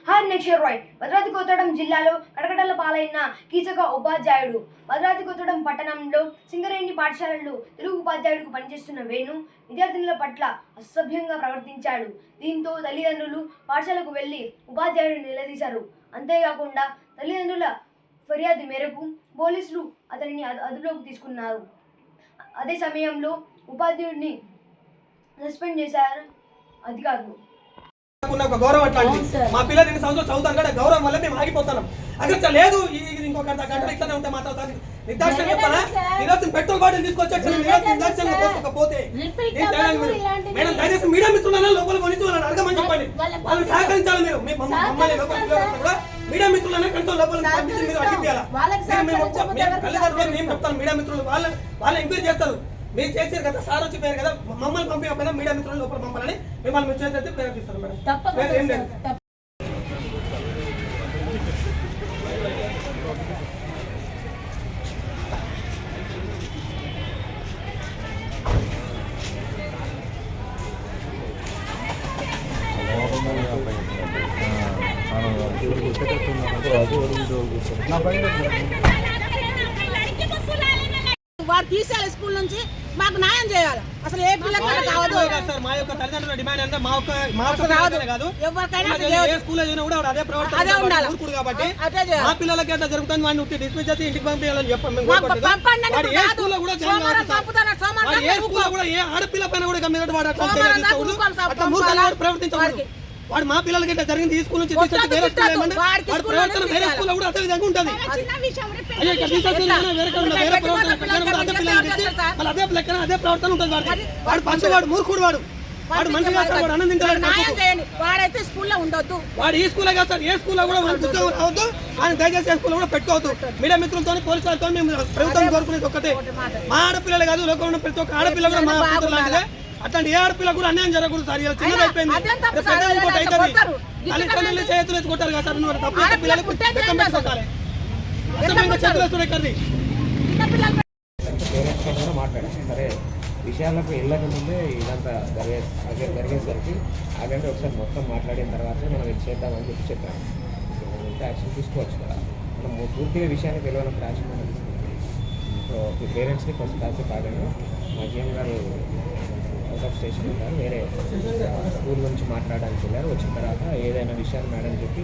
Hi next right Bhadradri Kothagudem జిల్లాలో కటకటాల పాలైన కీచక ఉపాధ్యాయుడు. భద్రాద్రి కొత్తగూడెం పట్టణంలో సింగరేణి పాఠశాలలో తెలుగు ఉపాధ్యాయుడికి పనిచేస్తున్న వేణు విద్యార్థినుల పట్ల అసభ్యంగా ప్రవర్తించాడు. దీంతో తల్లిదండ్రులు పాఠశాలకు వెళ్లి ఉపాధ్యాయుడిని నిలదీశారు. అంతేకాకుండా తల్లిదండ్రుల ఫిర్యాదు మేరకు పోలీసులు అతనిని అదుపులోకి తీసుకున్నారు. అదే సమయంలో ఉపాధ్యాయుడిని సస్పెండ్ చేశారు అధికారులు. ఒక గౌరవం అట్లాంటి మా పిల్లలు 2 సంవత్సరాలు చదువుతాను కదా, గౌరవం వల్ల మేము ఆగిపోతున్నాం. అక్కడ లేదు ఇంకొక గంట ఇట్లానే ఉంటే మాత్రం నిర్దాక్షణ చెప్తానా? ఈరోజు పెట్రోల్ బాటిల్ తీసుకొచ్చి నిర్దాక్షణగా పోసుకోకపోతే మేడం దయచేసి మీడియా మిత్రులన్నా లోపల కొనిచ్చి వాళ్ళని అడగమని చెప్పండి. వాళ్ళు సహకరించాలి. మీరు మమ్మల్ని కూడా మీడియా మిత్రులన్నా కొంచెం లోపల పంపించి మీరు అడిగియాలి. తల్లిదండ్రులు మేము చెప్తాను, మీడియా మిత్రులు వాళ్ళు ఎంక్వైరీ చేస్తారు. మీరు చేసారు కదా, సార్ వచ్చి పేరు కదా, మమ్మల్ని పంపించకపోయినా మీడియా మిత్రులు లోపల పంపాలని మిమ్మల్ని మీరు చేస్తే ప్రేరేపిస్తారు మేడం. ఏం లేదు. వారు తీసేయాలి స్కూల్ నుంచి, మాకు న్యాయం చేయాలి. అసలు ఏ పిల్లలు కావద్దు. మా యొక్క తల్లిదండ్రుల డిమాండ్ అంటే అదే ఉండాలి కాబట్టి మా పిల్లలకి ఎట్లా జరుగుతుంది వాడిని ఉట్టి డిస్మిస్ చేసి ఇంటికి పంపించాలని చెప్పండి. ఏ ఆడపిల్ల పైన కూడా మీద ప్రవర్తించకూడదు. వాడు మా పిల్లలకి ఇట్లా జరిగింది ఈ స్కూల్ నుంచి తీసుకొచ్చి వేరే స్కూల్ ఏమన్నా వాడి ప్రవర్తన వేరే స్కూల్లో కూడా అదే విధంగా ఉంటుంది. వేరే ప్రవర్తన అదే పిల్లలకి అదే లెక్కన అదే ప్రవర్తన ఉంటుంది. వాడు పంచవాడు మూర్ఖుడు, వాడు మంచిగా వాడు ఆనందించాలి. వాడైతే స్కూల్లో ఉండొద్దు. వాడు ఈ స్కూల్లో కాదు సార్, ఏ స్కూల్లో కూడా వాడు ఉద్యోగం రావద్దు. ఆయన దయచేసి ఏ స్కూల్లో కూడా పెట్టుకోవద్దు. మీడియా మిత్రులతో పోలీసు వాళ్ళతో మేము ప్రభుత్వం కోరుకునేది ఒక్కటే, మా ఆడపిల్లలు కాదు లోకంలో ఉన్న ప్రతి ఒక్క ఆడపిల్ల కూడా మా పిల్లలు లాంటిదే. అట్లాంటి ఏ ఆడపిల్ల కూడా అన్యాయం జరగకూడదు సార్. ఇలా చిన్నది అయిపోయింది, తల్లిదండ్రులు చేతులు వేసి కొట్టారు కదా సార్. తప్పు పిల్లలకు కొట్టాలి, చేతులు వేసుకునే కర్రీ మాట్లాడారు. సరే విషయాలకు వెళ్ళక ముందే ఇదంతా జరిగేసరికి ఆగంటే ఒకసారి మొత్తం మాట్లాడిన తర్వాతే మనం ఇది చేద్దామని చెప్పాము. యాక్షన్ తీసుకోవచ్చు కదా, మనం పూర్తిగా విషయానికి తెలియనప్పుడు యాక్షన్ మనం తీసుకుంటాం. ఇప్పుడు పేరెంట్స్ని ఫస్ట్ కాసేపు ఆగాను. మా జీఎం గారు అవుట్ ఆఫ్ స్టేషన్ ఉన్నారు, వేరే స్కూల్ నుంచి మాట్లాడడానికి వెళ్ళారు. వచ్చిన తర్వాత ఏదైనా విషయాలు మేడం చెప్పి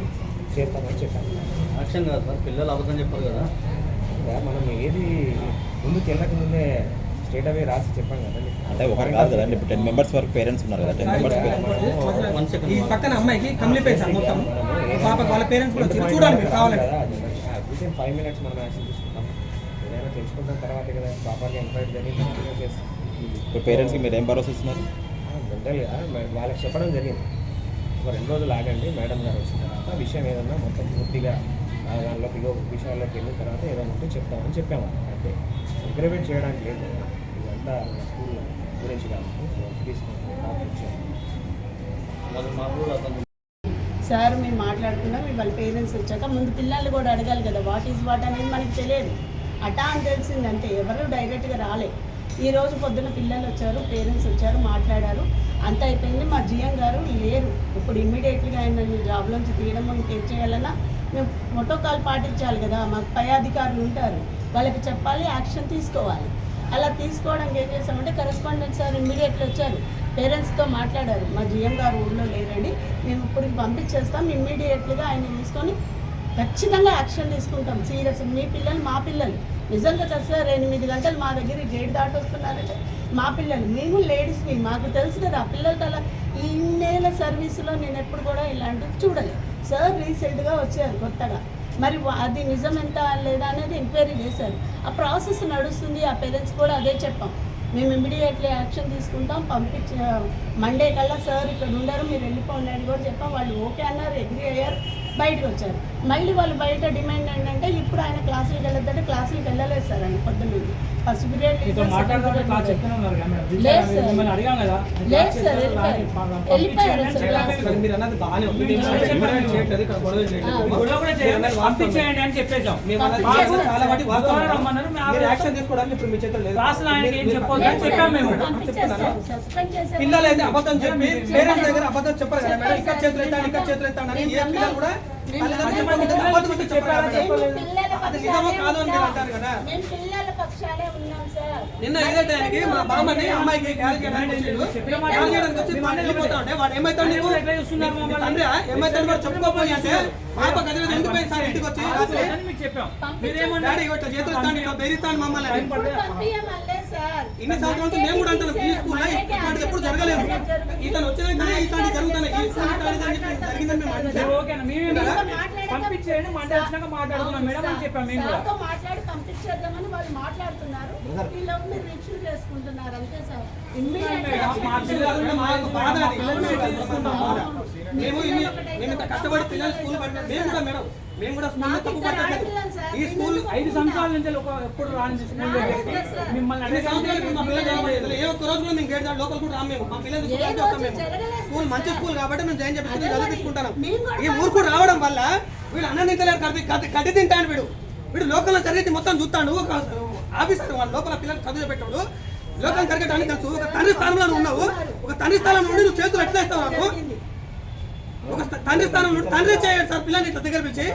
చేస్తామని చెప్పాను. యాక్షన్ కాదు సార్, పిల్లలు అబద్ధం చెప్పారు కదా. మనం ఏది ముందుకు వెళ్ళక ముందే స్టేట్ అవే రాసి చెప్పాం కదండి. అంటే ఒకరు కాదు కదండి, ఇప్పుడు 10 మెంబర్స్ వరకు పేరెంట్స్ ఉన్నారు కదా. 10 మెంబర్స్ ఈ పక్కన అమ్మాయికి కమ్యూనికేషన్ మొత్తం వాళ్ళ పేరెంట్స్ కూడా చూడాలి మీరు కావాలంటే. వితిన్ 5 minutes మనం యాక్షన్ తీసుకుంటాం. ఏదైనా తెలుసుకున్న తర్వాత కదా ప్రాపర్గా ఎంక్వైరీ జరిగింది చేస్తాం. ఇప్పుడు పేరెంట్స్కి మీరు ఏం భరోసా ఇస్తున్నారు? జనరల్గా వాళ్ళకి చెప్పడం జరిగింది, ఒక 2 రోజులు ఆగండి, మేడం గారు వచ్చిన తర్వాత విషయం ఏదన్నా మొత్తం పూర్తిగా దానిలోకి విషయాల్లోకి వెళ్ళిన తర్వాత ఏదైనా ఉంటే చెప్తామని చెప్పాము. అంటే అగ్రివేట్ చేయడానికి లేదు, ఇదంతా స్కూల్ గురించి కాదు. సార్ మేము మాట్లాడుకున్నాం, వాళ్ళ పేరెంట్స్ వచ్చాక ముందు పిల్లల్ని కూడా అడగాలి కదా, వాట్ ఈజ్ వాట్ అనేది మనకి తెలియదు. అటా అని తెలిసిందంటే ఎవరు డైరెక్ట్గా రాలే. ఈరోజు పొద్దున్న పిల్లలు వచ్చారు, పేరెంట్స్ వచ్చారు, మాట్లాడారు, అంత అయిపోయింది. మా జిఎం గారు లేరు. ఇప్పుడు ఇమ్మీడియట్గా ఆయన జాబ్లోంచి తీయడం ఇంకేం చేయాలన్నా మేము ప్రోటోకాల్ పాటించాలి కదా. మాకు పై అధికారులు ఉంటారు, వాళ్ళకి చెప్పాలి, యాక్షన్ తీసుకోవాలి. అలా తీసుకోవడానికి ఏం చేస్తామంటే కరెస్పాండెంట్ సార్ ఇమ్మీడియట్లీ వచ్చారు, పేరెంట్స్తో మాట్లాడారు. మా జిఎం గారు ఊళ్ళో లేరండి, మేము ఇప్పుడు పంపించేస్తాం, ఇమ్మీడియట్లీగా ఆయన తీసుకొని ఖచ్చితంగా యాక్షన్ తీసుకుంటాం. సీరియస్ మీ పిల్లలు మా పిల్లలు నిజంగా సార్ 8 గంటలు మా దగ్గర గేట్ దాటి వస్తున్నారంటే మా పిల్లలు, మేము లేడీస్ని, మాకు తెలుసు కదా ఆ పిల్లలతో. అలా ఈ నెల సర్వీసులో నేను ఎప్పుడు కూడా ఇలాంటివి చూడలేదు. సార్ రీసెంట్గా వచ్చారు కొత్తగా, మరి అది నిజం ఎంత లేదా అనేది ఎంక్వైరీ చేశారు. ఆ ప్రాసెస్ నడుస్తుంది. ఆ పేరెంట్స్ కూడా అదే చెప్పాం, మేము ఇమ్మీడియట్లీ యాక్షన్ తీసుకుంటాం, మండే కల్లా సార్ ఇక్కడ ఉండరు, మీరు వెళ్ళిపోండి అని కూడా చెప్పాం. వాళ్ళు ఓకే అన్నారు, అగ్రీ అయ్యారు. బయటకు వచ్చారు. మళ్ళీ వాళ్ళు బయట డిమాండ్ ఏంటంటే ఇప్పుడు ఆయన క్లాసులకు వెళ్ళొద్దంటే క్లాసులకు వెళ్ళలేదు సార్ ఆయన పొద్దున్న ఫస్ట్ పీరియడ్ లేదు సార్, లేదు సార్ వెళ్ళిపోయారు సరే, మీరు అన్నది బాగానే ఉంది. మేము ఎంకరేజ్ చేయట్లేదు, ఇక్కడ గొడవ చేయట్లేదు. పంపించేయండి అని చెప్పేసాం. మేము అన్నది చాలా వాటి వాస్తవం. మీరు యాక్షన్ తీసుకోవడానికి ఇప్పుడు మీ చేతుల్లో లేదు. క్లాసులో ఆయనకి ఏం చెప్పొద్దు అని చెప్పాం మేము. సస్పెండ్ చేశారు. పిల్లలు అయితే అబద్ధం చెప్పి పేరెంట్స్ దగ్గర అబద్ధం చెప్పారు కదా మేడం, ఇక్కడ చేతులు ఎత్తాను ఇక్కడ చేతులు ఎత్తాను అని ఏ పిల్లలు కూడా తల్లిదండ్రులు చెప్పకుండా అబద్ధం అయితే చెప్పారు కదా. అది నిజమో కాదో అని మీరు అంటారు కదా. మేము పిల్లల పక్షాలే ఉన్నాం సార్. నిన్న ఇదే టైంకి మా బామ్మని అమ్మాయికి క్యారీ చేయడానికి వచ్చి వాడు వెళ్ళిపోతా ఉంటే వాడు ఏమైతాడు నీకు తండ్రి ఏమైతాడు వాడు చెప్పుకోపోయి అంటే పాప గది మీద ఉండిపోయింది సార్ ఇంటికి వచ్చి రాత్రి. అని మీకు చెప్పాం. డాడీ ఇట్లా చేతులు ఇస్తాను ఇట్లా బెదిరిస్తాను మమ్మల్ని అని. పంపించమల్లే సార్. ఇన్ని సంవత్సరాలతో మేము కూడా అంటున్నాం ఈ స్కూల్లో ఇట్లాంటిది ఎప్పుడు జరగలేదు. ఇతను వచ్చినాకనే ఇట్లాంటి జరుగుతున్నాయి. ఈ స్కూల్ జరిగిందని మేము అంటున్నాం. ఓకేనా, మేమే పంపించేయండి, మండే వచ్చినాక మాట్లాడుకున్నాం మేడం అని చెప్పాం మేము కూడా. సార్తో మాట్లాడి పంపించేద్దామని వాళ్ళు మాట్లాడుతున్నారు. వీళ్ళు మీరు రిసీవ్ చేసుకుంటున్నారు అంతే సార్. మా పిల్లలు మాకు బాధ అది. మేము ఇంత కష్టపడి పిల్లలు స్కూల్ పట్టిన మేము కూడా మేడం మేము కూడా స్కూల్లో తప్పు పట్టలేదు. ఈ స్కూల్ 5 సంవత్సరాల నుంచి ఎప్పుడు రాని స్కూల్ మిమ్మల్ని అన్ని అడిగే సంవత్సరాలు మా పిల్లలు చదవలేదు. ఏ ఒక్క రోజు కూడా మేము గేట్ దాటి లోపల కూడా రాము. మేము మా పిల్లలు స్కూల్ వస్తాం. మేము స్కూల్ మంచి స్కూల్ కాబట్టి మేము జాయిన్ చేపించుకుని చదివించుకుంటాం. ఈ ఊరుకు రావడం వల్ల వీడు అన్నం తింటలేరు, గడ్డి తింటాను. వీడు లోకల్లో జరిగేది మొత్తం చూస్తాడు. ఒక ఆఫీసర్ వాళ్ళ లోపల పిల్లలు చదువు పెట్టాడు. లోకల్ జరగడానికి తెలుసు. ఒక తండ్రి స్థానంలో ఉన్నావు. ఒక తండ్రి స్థానంలో ఉండి నువ్వు చేతులు ఎట్లా ఇస్తావు నాకు? ఒక తండ్రి స్థానంలో తండ్రి చేయడు సార్ పిల్లల్ని ఇట్లా దగ్గర పిలిచి